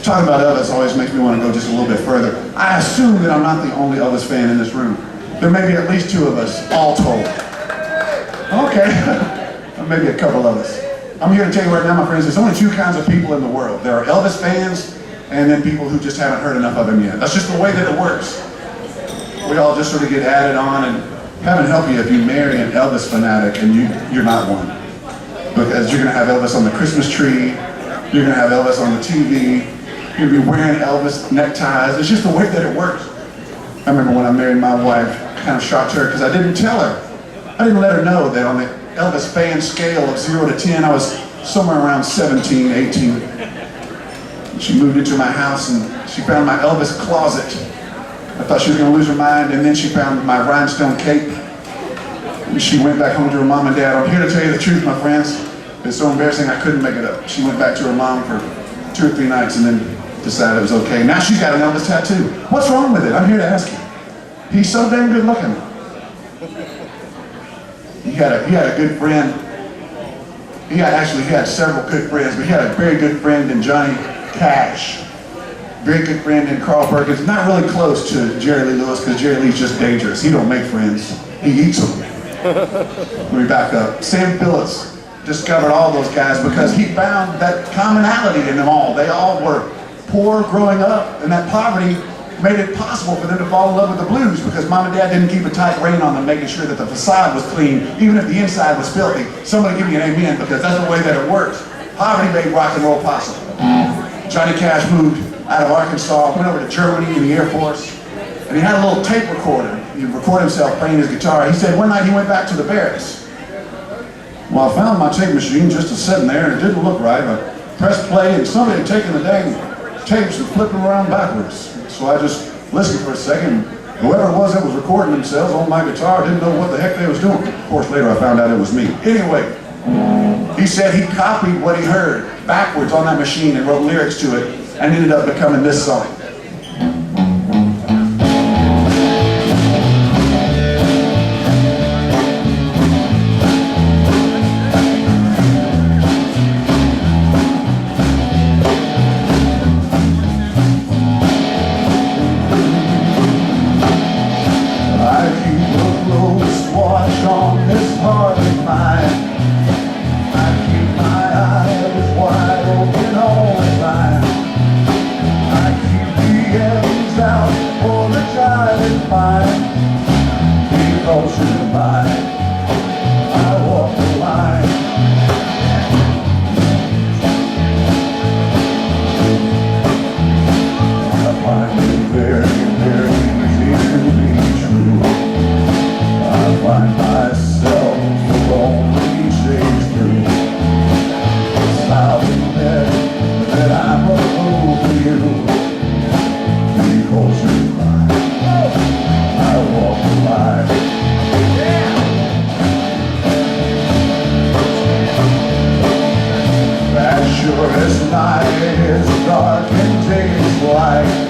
Talking about Elvis always makes me want to go just a little bit further. I assume that I'm not the only Elvis fan in this room. There may be at least two of us, all told. Okay, maybe a couple of us. I'm here to tell you right now, my friends, there's only two kinds of people in the world. There are Elvis fans, and then people who just haven't heard enough of him yet. That's just the way that it works. We all just sort of get added on, and heaven help you if you marry an Elvis fanatic and you're not one. Because you're going to have Elvis on the Christmas tree, you're going to have Elvis on the TV, you're going to be wearing Elvis neckties. It's just the way that it works. I remember when I married my wife, I kind of shocked her because I didn't tell her. I didn't let her know that on the Elvis fan scale of 0 to 10, I was somewhere around 17, 18. She moved into my house and she found my Elvis closet. I thought she was going to lose her mind, and then she found my rhinestone cape. And she went back home to her mom and dad. I'm here to tell you the truth, my friends. It's so embarrassing I couldn't make it up. She went back to her mom for 2 or 3 nights and then decided it was okay. Now she's got an Elvis tattoo. What's wrong with it? I'm here to ask you. He's so dang good looking. He had a good friend. He had several good friends, but he had a very good friend in Johnny Cash. Very good friend in Carl Perkins. Not really close to Jerry Lee Lewis because Jerry Lee's just dangerous. He don't make friends. He eats them. Let me back up. Sam Phillips discovered all those guys because he found that commonality in them all. They all were poor growing up, and that poverty made it possible for them to fall in love with the blues because mom and dad didn't keep a tight rein on them, making sure that the facade was clean, even if the inside was filthy. Somebody give me an amen, because that's the way that it works. Poverty made rock and roll possible. Johnny Cash moved out of Arkansas, went over to Germany in the Air Force, and he had a little tape recorder. He'd record himself playing his guitar. He said one night he went back to the barracks. Well, I found my tape machine just sitting there, and it didn't look right. I pressed play, and somebody had taken the dang tapes and flipped them around backwards. So I just listened for a second. Whoever it was that was recording themselves on my guitar didn't know what the heck they was doing. Of course, later I found out it was me. Anyway, he said he copied what he heard backwards on that machine and wrote lyrics to it, and ended up becoming this song. Sure as night is dark and day is light.